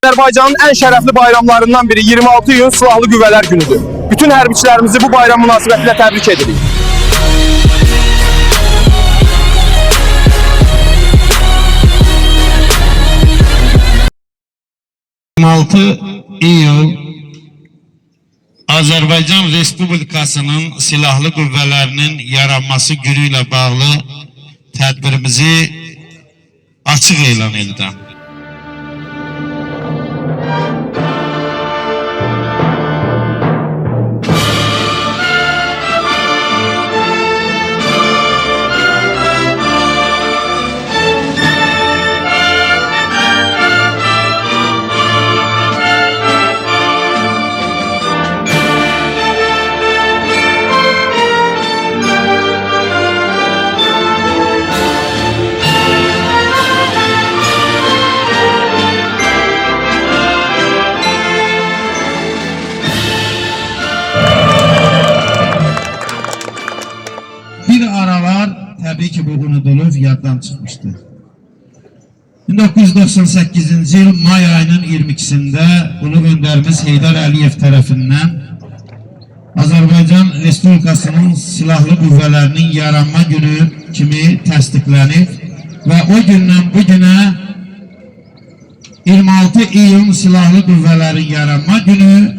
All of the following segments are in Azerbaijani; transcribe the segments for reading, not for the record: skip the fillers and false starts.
Azərbaycanın ən şərəfli bayramlarından biri 26 iyun Silahlı Qüvvələr Günüdür. Bütün hərbiçilərimizi bu bayram münasibətilə təbrik edirik. iyul Azərbaycan Respublikasının Silahlı Qüvvələrinin yaranması günü ilə bağlı tədbirimizi açıq elan edirəm. Tabii ki bu unutulur, yaddan çıkmıştı. 1998 yıl May ayının 22'sinde Ulu Önderimiz Heydar Əliyev tarafından Azerbaycan Respublikasının Silahlı Qüvvələrinin yaranma günü kimi təsdiqlənib ve o gündən bu günə 26 iyun Silahlı Qüvvələrin yaranma günü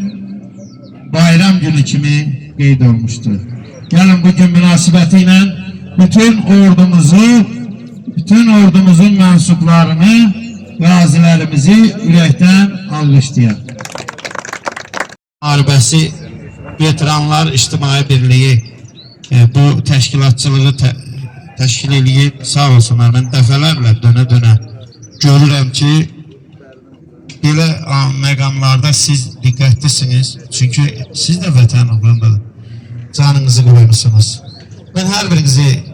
bayram günü kimi qeyd olmuştur. Gəlin bu gün münasibətilə bütün ordumuzun mensuplarını, gazilerimizi ürəkdən alqışlayaq. Müharibəsi Veteranlar İctimai Birliği bu təşkilatçılığı təşkil edib, sağ olsunlar. Mən dəfələrlə dönə görürəm ki, belə məqamlarda siz diqqətlisiniz. Çünki siz də vətən uğrunda canınızı qoymusunuz. Ben her birinizi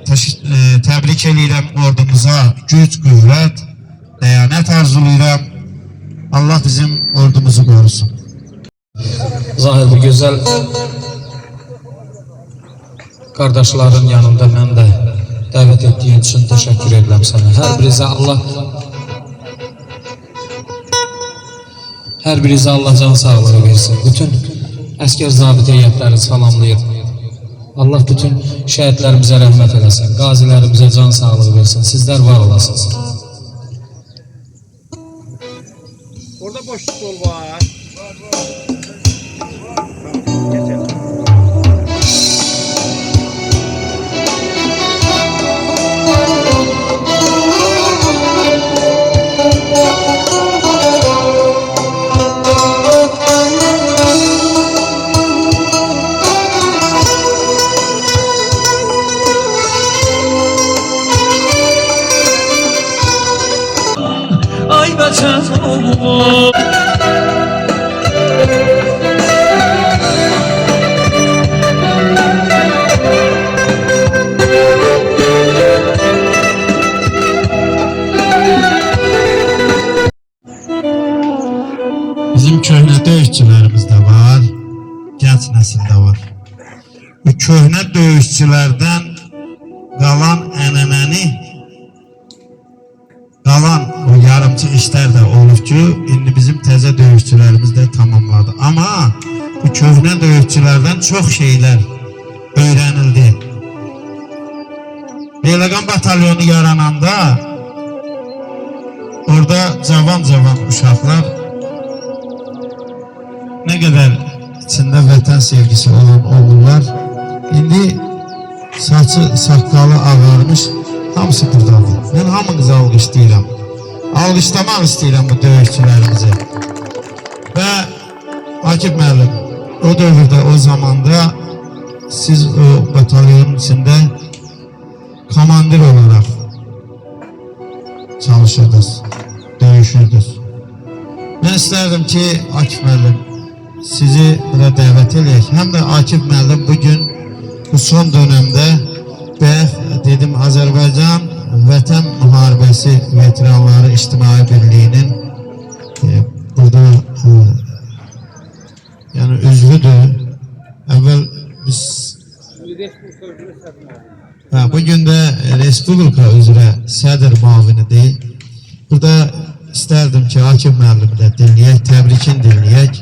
təbrik edirəm, ordumuza güc, qüvvət, dəyanət arzulayıram. Allah bizim ordumuzu qorusun. Zahir bu güzel kardeşlerin yanında mən də dəvət etdiyin için teşekkür edirəm sana. Her birinizə Allah can sağlığı versin. Bütün əskər zabit heyətləri salamlayır. Allah bütün şəhidlərimizə rəhmət eləsin, qazilərimizə can sağlığı versin, sizlər var olasınız. Orada boş stol var. Bizim köhnə döyüşçülərimiz də var, gənc nəsil də var. Bu köhnə döyüşçülərdən qalan ənənəni, qalan o yarımçı işler de olur ki, indi bizim təzə döyüşçülərimiz də tamamladı. Ama bu köhnə döyüşçülərdən çox şeyler öğrenildi. Beyləqan batalyonu yarananda orada cavan uşaqlar ne kadar içinde vətən sevgisi olan oğullar, indi saçı, saqqalı ağarmış, hamısı buradadır. Ben hamınızı alqışlayıram. Alqışlamaq istəyirəm bu döyüşçülərimizi. Və Akif müəllim, o dövrdə, o zamanda siz o batalyonun içində komandir olarak çalışırdınız, döyüşürdünüz. Ben isterdim ki Akif müəllim, sizi buna dəvət edək. Həm də Akif müəllim bugün bu son dönemde dedim Azerbaycan Vətən Müharibəsi Veteranları İctimai Birliği'nin burada yani üzvüdür. Evvel biz bugün de Respublika üzrə sədr muavinidir. Burada istərdim ki, Akif müəllimi də dinləyək, təbrikin dinləyək.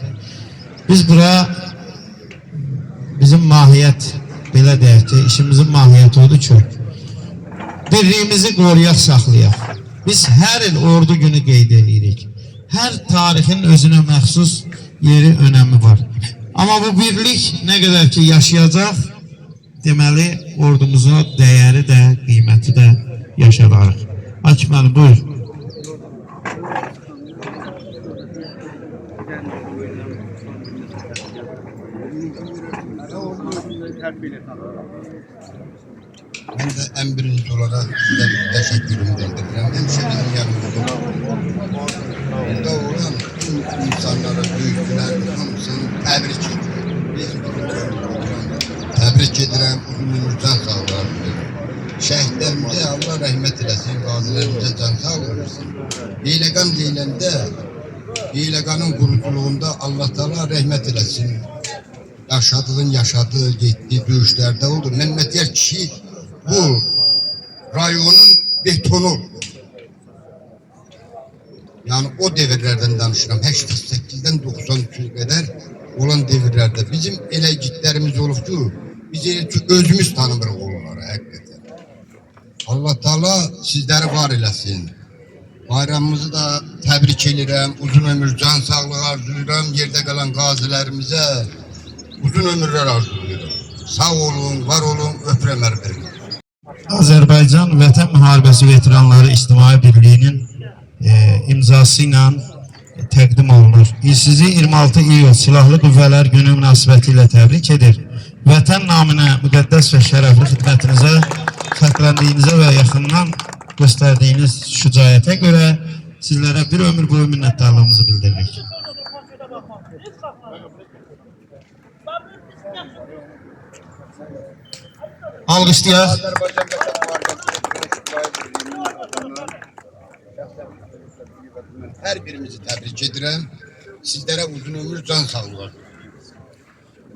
Biz bura, bizim mahiyyət, belə deyək ki, işimizin mahiyyəti odur ki, birliyimizi qoruyaq, saxlayaq. Biz hər il ordu günü qeyd edirik. Hər tarixin özünə məxsus yeri, önəmi var. Amma bu birlik nə qədər ki yaşayacaq, deməli ordumuza dəyəri də, qiyməti də yaşadarıq. Akif müəllim, buyur. Ben de en birinci olarak size teşekkürümü bildireceğim. Hemşehrilerin yanımızda. Burada olan tüm insanlara, büyüklerin hamısını tebrik ediyorum. Biz tebrik ederim, uzun ömürden sağlar. Şehitlerimize Allah rahmet eylesin, gazilerimize can sağlık versin. Heylegan deyilende, Heylegan'ın kuruculuğunda Allah Teala rahmet eylesin. Yaşadığı, gittiği dövüşlerde oldu. Mehmet Yer kişi bu rayonun betonu. Yani o devirlerden danışıram. 88'den 93'e kadar olan devirlerde bizim eləciklərimiz olubdu. Biz özümüz tanımırıq onları hakikaten. Allah Teala sizleri var eləsin. Bayramımızı da tebrik ederim. Uzun ömür, can sağlığı arzulayıram. Yerde kalan gazilerimize uzun ömürler arzulayıram. Sağ olun, var olun, öpürəm hər birini. Azərbaycan Vətən Müharibəsi Veteranları İctimai Birliyinin imzası ilə təqdim olunur. Sizi 26 iyul Silahlı Qüvvələr Günü münasibətilə təbrik edir. Vətən naminə müqəddəs və şərəfli xidmətinizə, fərqləndiyinizə və yaxından göstərdiyiniz şücaətə görə sizlərə bir ömür boyu minnətdarlığımızı bildiririk. Alqışlayaq. Azərbaycan Vətən Müharibəsi her birimizi tebrik ederim. Sizlere uzun ömür, can sağlığı.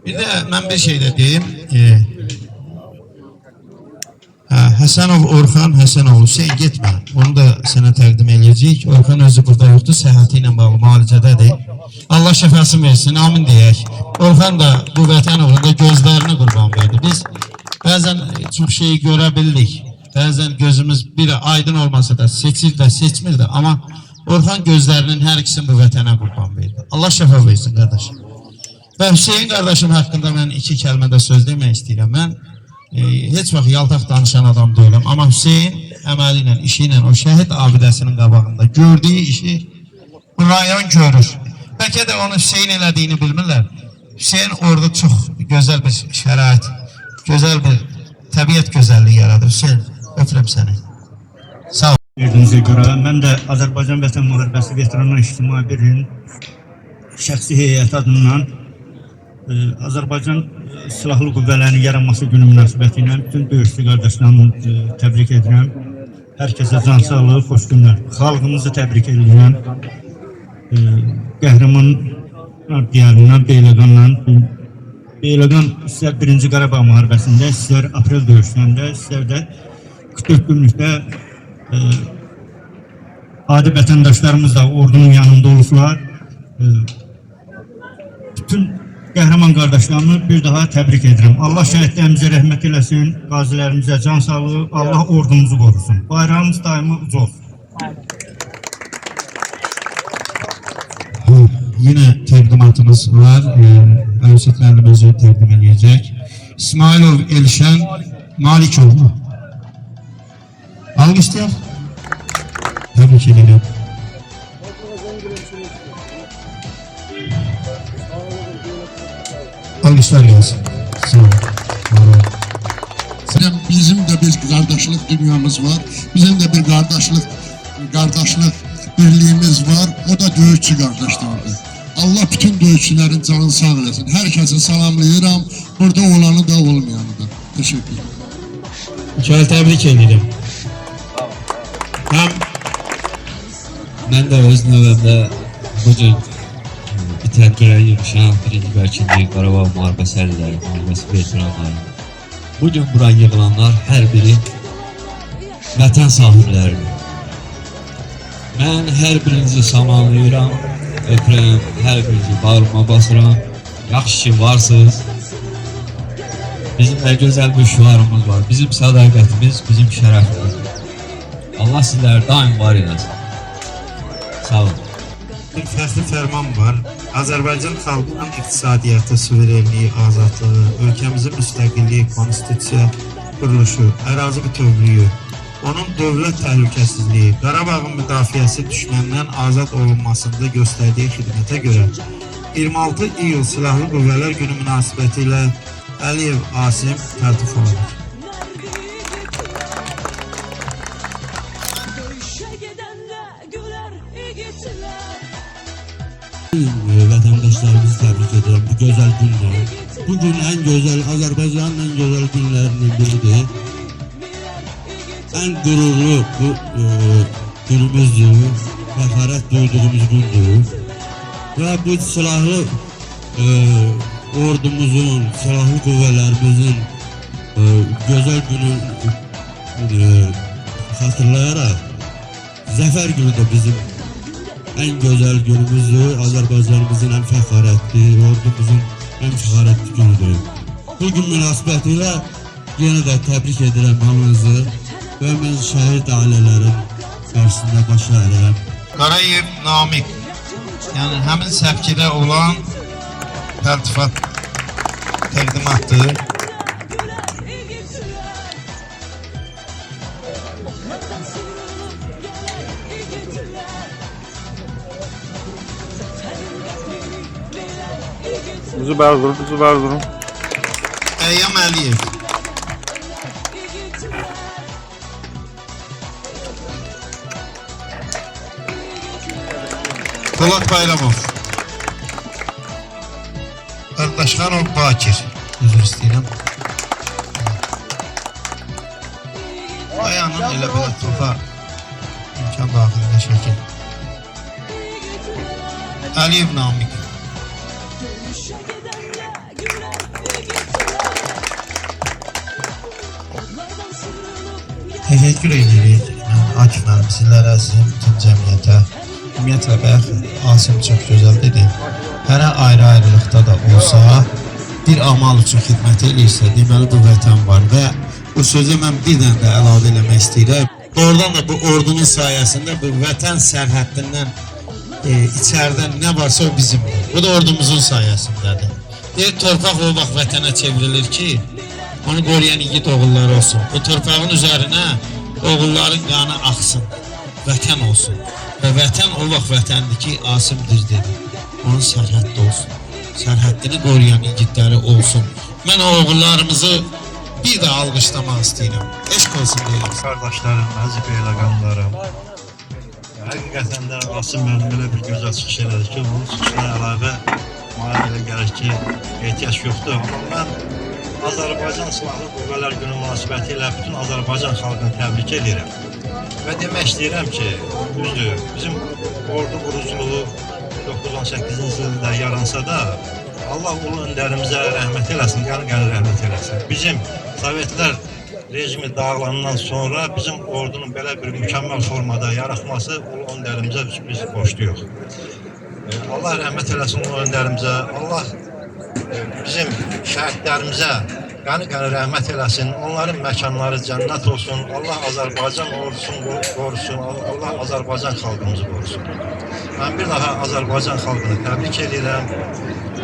Bir de ben bir şey de diyeyim. Həsənov Orxan Həsənoğlu, sen gitme. Onu da sana təqdim edəcəyik. Orxan özü burada yoxdur, səhhəti ilə bağlı müalicədədir. Allah şəfasını versin, amin deyək. Orxan da bu vətən uğrunda gözlərini qurban verdi. Biz bəzən çox şeyi görə bildik. Bəzən gözümüz bir aydın olmasa da seçir də seçmir də. Amma Orxan gözlərinin hər ikisini bu vətənə qurban verdi. Allah şəfa versin qardaş. Və Hüseyin qardaşım haqqında mən iki kəlmədə söz demək istəyirəm. Mən heç vaxt yaltaq danışan adam deyiləm. Amma Hüseyin əməli ilə, işi ilə o şəhid abidəsinin qabağında gördüyü işi bu rayon görür. Bəlkə də onu Hüseyin elədiyini bilmirlər. Hüseyin orada çox gözəl bir şərait, gözəl bir təbiət gözəlliyi yaradır. Hüseyin, öpürəm səni. Sağ ol. Verdiyinizə görə mən də Azərbaycan Vətən Müharibəsi Veteranlar İctimai Birliyinin şəxsi heyəti adından Azərbaycan Silahlı Qüvvələrinin yaranması günü münasibəti ilə bütün döyüşçü qardaşlarımı təbrik edirəm. Hər kəsə can sağlığı, xoş günlər. Xalqımızı təbrik edirəm. Qəhrəmanlar diyarından, Beyləqan sizlər 1-ci Qarabağ müharibəsində, sizlər aprel döyüşlərində, sizlər də 44 günlükdə adi vətəndaşlarımız da ordunun yanında olublar. Bütün qəhrəman qardaşlarımı bir daha təbrik edirəm. Allah şəhidlərimizə rəhmət eləsin, qazilərimizə can sağlığı, Allah ordumuzu qorusun. Bayrağımız daimi uca olsun. Yine təqdimatımız var. Əlifət müəllim özü təqdim edəcək. İsmailov Elşən Malikoğlu. Alqışlayaq. Təbrik edirəm. Alqışlar gelsin. Sağ olun. Bizim de bir kardeşlik dünyamız var. Bizim de bir kardeşlik birliğimiz var. O da döyüşçü kardeşlerdir. Allah bütün döyüşçülerin canını sağ eləsin. Herkese salamlayıram. Burada olanı da olmayanı da. Teşekkür ederim. Şöyle tebrik ederim. Ben de öz növbəmdə bugün bitərgərə yığışan 1-ci Bərkinli Qarabağ müharibəsi əlləri, müharibəsi veteranları. Bugün bura yığılanlar hər biri vətən sahibləridir. Mən hər birinizi salamlayıram, öpürəm, hər birinizi bağrıma basıram. Yaxşı ki varsınız. Bizim də gözəl bir şüarımız var. Bizim sədaqətimiz, bizim şərəfimiz. Allah sizləri daim var eləsin. Sağ olun. Bir fəxri fərman var. Azərbaycan xalqının iqtisadiyyatı, suverenliyi, azadlığı, ölkəmizin müstəqilliyi, konstitusiya quruluşu, ərazi bütövlüyü, onun dövlət təhlükəsizliyi, Qarabağın müdafiəsi düşməndən azad olunmasında göstərdiyi xidmətə görə 26 iyul Silahlı Qüvvələr Günü münasibəti ilə Əliyev Asim təltif olunur. Vətəndaşlarımızı təbrik edirəm bu gözəl gündə. Bugün en güzel, Azərbaycanın en güzel günlərinin biridir. En gururlu bu günümüzdür, fəxarət duyduğumuz gündür. Ve bu silahlı ordumuzun, silahlı qüvvələrimizin gözəl günü hatırlayarak Zəfər günü de bizim en güzel günümüzdür. Azərbaycanımızın en fəxarətli, ordumuzun en fəxarətli günüdür. Bugün münasibətilə yenə də təbrik edirəm hamınızı və mən şəhid ailələrin qarşısında baş əyirəm. Qarayev Namik, yani həmin səfkidə olan təltifat təqdimatdır. Bizi bərdurun. Əyyam Əliyev. Polat Bayramov. Qardaşxanov Bakir. Üzr istəyirəm. Bayanın elə belə topa imkan daxilində şəkil. Əliyev Namik. Teşekkür edirik. Akif müəllim, sizlərə, sizin bütün cəmiyyətə. Ümumiyyətlə, Asim çox gözəl dedi. Hərə ayrı-ayrılıqda da olsa, bir amal üçün xidmət eləyirsə, deməli bu vətən var və bu sözü mən bir dənə də əlavə eləmək istəyirəm. Oradan da bu ordunun sayəsində bu vətən sərhəddindən içəridən nə varsa o bizimdir. Bu da ordumuzun sayəsindədir. Deyir, torpaq o vaxt vətənə çevrilir ki, onu qoruyan igid oğulları olsun. Bu torpağın üzerine oğulların qanı axsın, vətən olsun. Və vətən o vaxt vətəndir ki, Asim düz dedi. Onun sərhəddə olsun. Sərhəddini qoruyan igidləri olsun. Mən o oğullarımızı bir də alqışlamaq istəyirəm. Eşq olsun deyirəm. Qardaşlarım, əziz beyləqanlarım. Həqiqətən də Asim müəllim belə bir gözəl çıxış elədi ki, onun çıxışına əlavə mənə elə gəlir ki, ehtiyac yoxdur. Amma mən Azərbaycan Silahlı Qüvvələr Günü münasibəti ilə bütün Azərbaycan xalqını təbrik edirəm. Və demək istəyirəm ki, düzdür, bizim ordu quruculuğu 918-ci ildə yaransa da, Allah ulu öndərimizə rəhmət eləsin, qəni rəhmət eləsin. Bizim Sovetlər rejimi dağılandan sonra bizim ordunun belə bir mükəmməl formada yaratması ulu öndərimizə biz borcluyuq. Allah rəhmət eləsin ulu öndərimizə, Allah bizim şəhidlərimizə qəni rəhmət eləsin, onların məkanları cənnət olsun, Allah Azərbaycan ordusunu qorusun, Allah Azərbaycan xalqımızı qorusun. Mən bir daha Azərbaycan xalqını təbrik edirəm,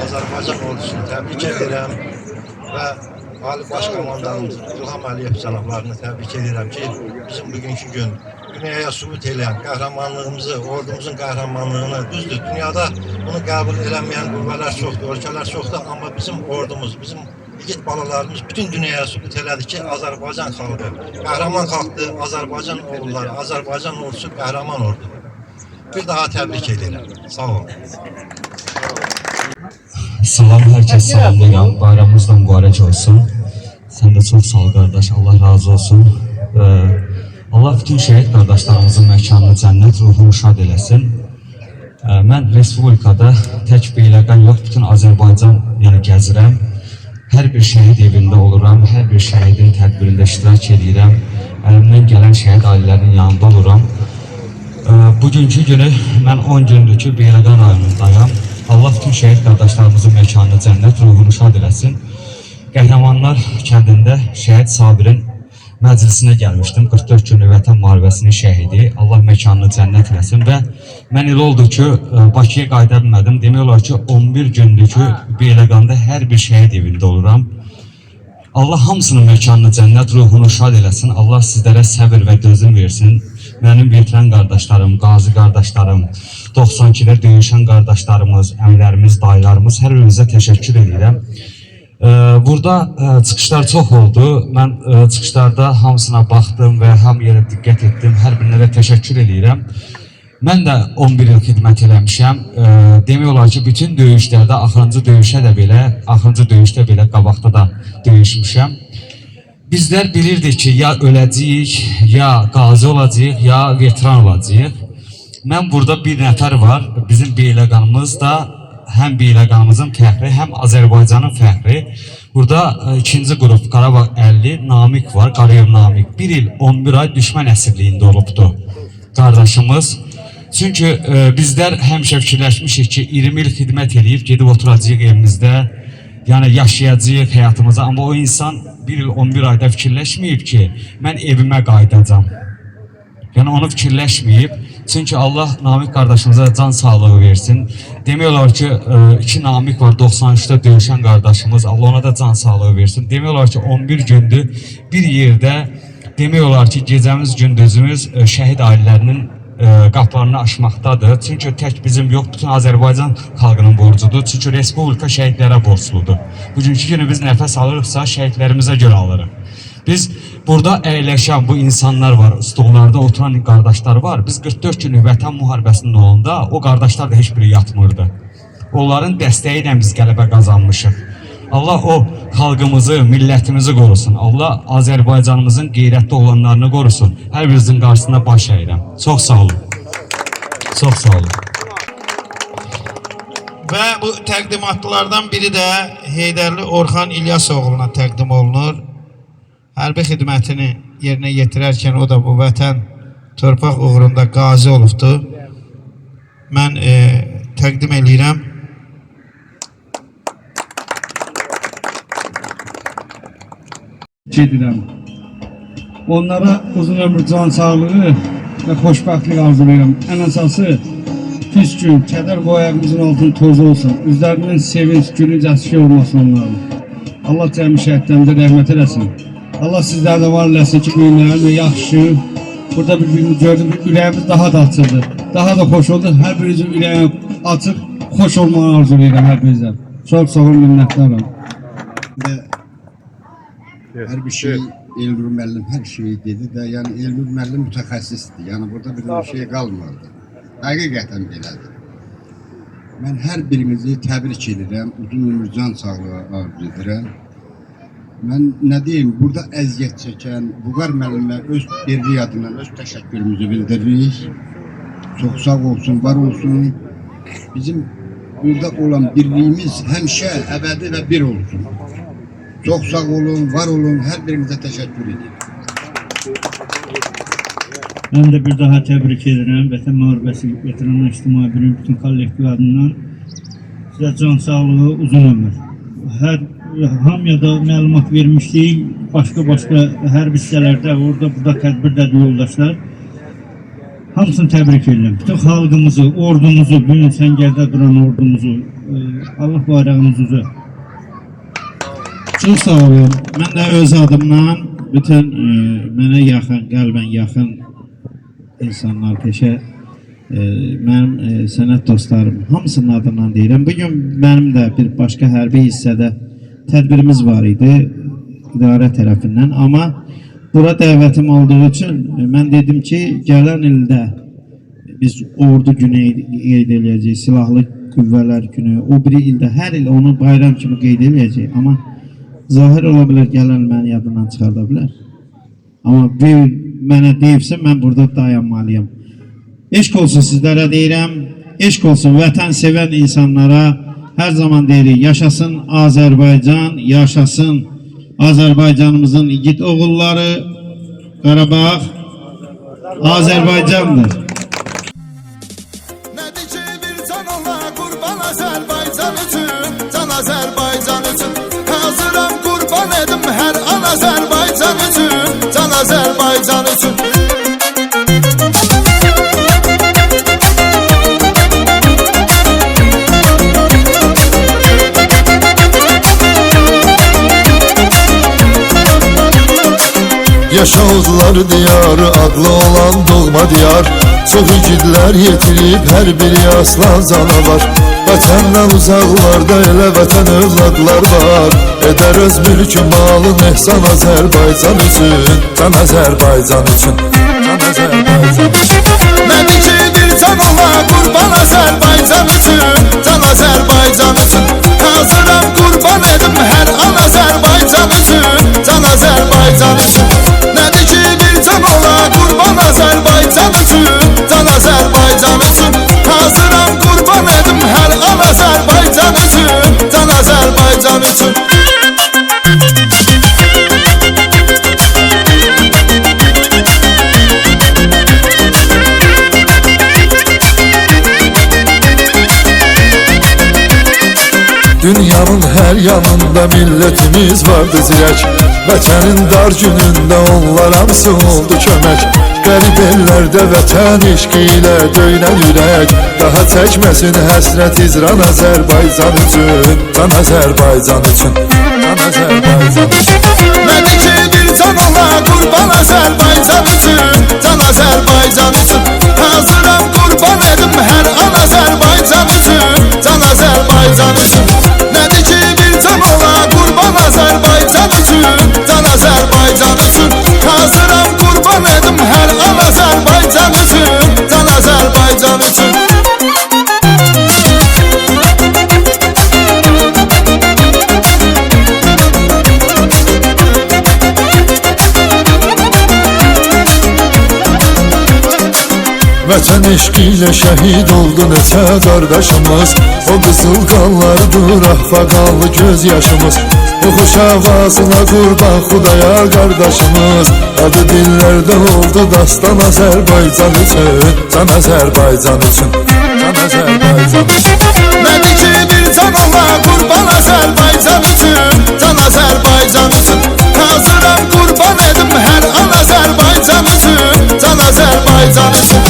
Azərbaycan ordusunu təbrik edirəm və Ali Baş Komandanımız İlham Əliyev cənablarını təbrik edirəm ki, bizim bugünkü gün dünyaya sübut edən qəhrəmanlığımızı, ordumuzun qəhrəmanlığını, düzdür, dünyada bunu qəbul eləməyən qüvvələr çoxdur, ölkələr çoxdur, amma bizim ordumuz, bizim igid balalarımız bütün dünyaya sübut elədi ki, Azərbaycan xalqı qəhrəman xalqdır, Azərbaycan oğulları, Azərbaycan ordusu qəhrəman ordudur. Bir daha təbrik edirəm. Sağ olun. Salam, herkes salamlayıram. Bayramımız da mübarək olsun. Sen de çok sağ ol kardeş. Allah razı olsun. Allah bütün şehit kardeşlerimizin məkanını cənnət, ruhunu şad eləsin. Mən Respublikada tək beyləqan yox, bütün Azərbaycan gəzirəm. Hər bir şəhid evində oluram, hər bir şəhidin tədbirində iştirak edirəm. Əlimdən gələn şəhid ailələrinin yanında oluram. Bugünkü günü mən 10 gündür ki, Beyləqan rayonundayım. Allah bütün şəhid qardaşlarımızın məkanını cənnət, ruhunu şad eləsin. Qəhrəmanlar kəndində şəhid Sabirin məclisinə gəlmişdim. 44 günlük vətən müharibəsinin şəhidi. Allah məkanını cənnət eləsin və mən elə oldu ki, Bakıya qayıda bilmədim. Demək olar ki, 11 gündür ki, Beyləqanda hər bir şəhid evində oluram. Allah hamısının məkanını cənnət, ruhunu şad eləsin. Allah sizlərə səbir və dözüm versin. Mənim veteran qardaşlarım, qazi qardaşlarım, 92-də döyüşən qardaşlarımız, əmlərimiz, dayılarımız, hər birinizə təşəkkür edirəm. Burada çıxışlar çox oldu. Mən çıxışlarda hamısına baxdım və hamı yerə diqqət etdim. Hər birinə də təşəkkür edirəm. Mən də 11 il xidmət eləmişəm. Demək olar ki, bütün döyüşlərdə, axırıncı döyüşdə belə qabaqda da döyüşmüşəm. Bizlər bilirdik ki, ya öləcəyik, ya qazi olacağıq, ya veteran olacağıq. Mən burada bir nəfər var, bizim Beyləqanımız da həm Beyləqanımızın fəxri, həm Azərbaycanın fəxri. Burada ikinci qrup Qarabağ 50 Namik var, Qarayev Namik. 1 il 11 ay düşmən əsirliyində olubdu qardaşımız. Çünki bizlər həmişə fikirləşmişik ki, 20 il xidmət edib, gedib oturacağıq evimizdə, yəni yaşayacağıq həyatımıza. Amma o insan 1 il 11 ayda fikirləşməyib ki, mən evimə qayıdacam. Yəni onu fikirləşməyib. Çünki Allah Namik qardaşımıza can sağlığı versin. Demək olar ki, 2 Namik var, 93-də döyüşən qardaşımız. Allah ona da can sağlığı versin. Demək olar ki, 11 gündür bir yerdə, demək olar ki, gecəmiz, gündüzümüz şəhid ailələrinin qapılarını açmaqdadır. Çünki tək bizim yox, bütün Azərbaycan xalqının borcudur. Çünki Respublika şəhidlərə borcludur. Bugünkü günü biz nəfəs alırıqsa, şəhidlərimizə görə alırıq. Biz burada əyləşən bu insanlar var, stollarda oturan qardaşlar var. Biz 44 günlük vətən müharibəsinin olanda o qardaşlar da heç biri yatmırdı. Onların dəstəyi ilə biz qələbə qazanmışıq. Allah o xalqımızı, millətimizi qorusun. Allah Azərbaycanımızın qeyrətli olanlarını qorusun. Hər birinizin qarşısında baş əyirəm. Çox sağ olun. Çox sağ olun. Və bu təqdimatlardan biri də Heydərli Orxan İlyasoğlu'na təqdim olunur. Hərbi xidmətini yerinə yetirərkən o da bu vətən torpaq uğrunda qazi olubdur. Mən təqdim edirəm. Gedirəm. Onlara uzun ömür, can sağlığı və xoşbəxtlik arzulayıram. Ən əsası pis gün, kədər bu ayağımızın altını toz olsun. Üzlərinin sevinç, gülüncəsi şey olmasın onların. Allah cəmi şəhidlərimizə rəhmət eləsin. Allah sizlərdə var eləsin ki, günlərin və yaxşı. Burada bir-birini gördüm, ürəyimiz daha da açıldı. Daha da xoş oldu. Hər birinizin ürəyini açıq, xoş olmağı arzulayıram hər birinizə. Çox sağ olun, minnətdaram. Her bir şey Elnur müəllim her şeyi dedi de yani Elnur müəllim mütəxəssisdir. Yani burada bir şey qalmadı. Həqiqətən belədir. Mən hər birinizi təbrik edirəm. Uzun ömür, can sağlığı arzu edirəm. Mən nə deyim, burada əziyyət çəkən Buğar müəllimə öz birliyi adından öz təşəkkürümüzü bildiririk. Çox sağ olsun, var olsun. Bizim burada olan birliyimiz həmişə əbədi və bir olsun. Çok sağ olun, var olun, her birinize teşekkür ederim. Ben de bir daha tebrik ederim. Vətən müharibəsi veteranlar ictimai birinin bütün kollektiv adından. Sizə can sağlığı, uzun ömür. Hamıya da məlumat vermişdik. Başka hər hissələrdə, orada, burada tədbirdədir yoldaşlar. Hamısını təbrik edirəm. Bütün xalqımızı, ordumuzu, bugün səngərdə duran ordumuzu, Allah bayrağımızı uzat. Çox sağ olun. Mən də öz adımdan bütün mənə yaxın, qəlbən yaxın insanlar, mənim sənət dostlarım hamısının adından deyirəm. Bugün mənim də bir başqa hərbi hissədə tədbirimiz var idi idarə tərəfindən. Amma bura dəvətim olduğu üçün mən dedim ki, gələn ildə biz ordu günü qeyd edəcəyik, silahlı qüvvələr günü. O biri ildə hər il onu bayram kimi qeyd edəcəyik. Amma zahir ola bilər, gələn məni yadından çıxarda bilər. Amma mənə deyibsə, mən burada dayanmalıyım. Eşq olsun sizlərə deyirəm, eşq olsun vətən sevən insanlara. Hər zaman deyirik, yaşasın Azərbaycan, yaşasın Azərbaycanımızın igid oğulları. Qarabağ Azərbaycandır. Azərbaycan üçün hazıram qurban edim hər an Azərbaycan üçün, can Azərbaycan üçün. Yaşadılar diyarı adlı olan doğma diyar. Çox igidlər yetirib hər biri aslan canavar. Vətəndən uzaqlarda elə vətən övladlar var. Edər öz mülkü malın ehsan Azərbaycan üçün, can Azərbaycan üçün, can Azərbaycan üçün. Nədir ki bir can ola qurban Azərbaycan üçün, can Azərbaycan üçün. Hazıram qurban edim hər an Azərbaycan üçün, can Azərbaycan üçün. Nədir ki bir can ola qurban Azərbaycan üçün, can Azərbaycan üçün. Hazıram qurban edim hər an Azərbaycan üçün, can Azərbaycan üçün. Dünyanın her yanında milletimiz vardı zirek. Vətənin dar günündə onlar hamısı oldu kömək. Qərib ellərdə vətən işqi ilə döynən ürək. Daha çəkməsin həsrət izran Azərbaycan üçün, can Azərbaycan üçün, can Azərbaycan üçün. Nədir ki bir can ola qurban Azərbaycan üçün, can Azərbaycan üçün. Hazıram qurban edim hər an Azərbaycan üçün, can Azərbaycan üçün. Nədir ki bir can ola qurban Azərbaycan üçün, can Azərbaycan üçün. Hazıram qurban edim hər an Azərbaycan üçün, can Azərbaycan üçün. Vətən eşqi ilə şəhid oldu neçə qardaşımız. O qızıl qanlardır ahfaqanlı göz yaşımız. Bu xoş avazına qurban Xudaya qardaşımız. Adı dillərdə oldu dastan Azərbaycan üçün, can Azərbaycan üçün, can Azərbaycan üçün. Nədir ki bir can ola qurban Azərbaycan üçün, can Azərbaycan üçün. Hazıram qurban edim hər an Azərbaycan üçün, can Azərbaycan üçün.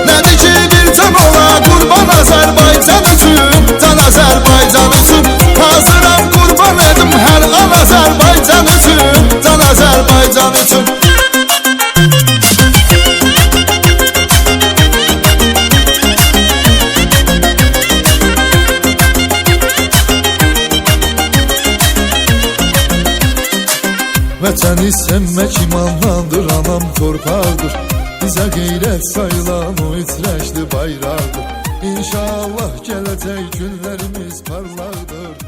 Nədir ki bir can ola qurban Azərbaycan üçün, can Azərbaycan üçün. Hazıram qurban edim hər an Azərbaycan üçün, can Azərbaycan üçün. Vətəni sevmək imandandır, anam torpaqdır. Bizə qeyrət sayılan o itirəşli bayraqdır. İnşallah gələcək günlərimiz parlaqdır.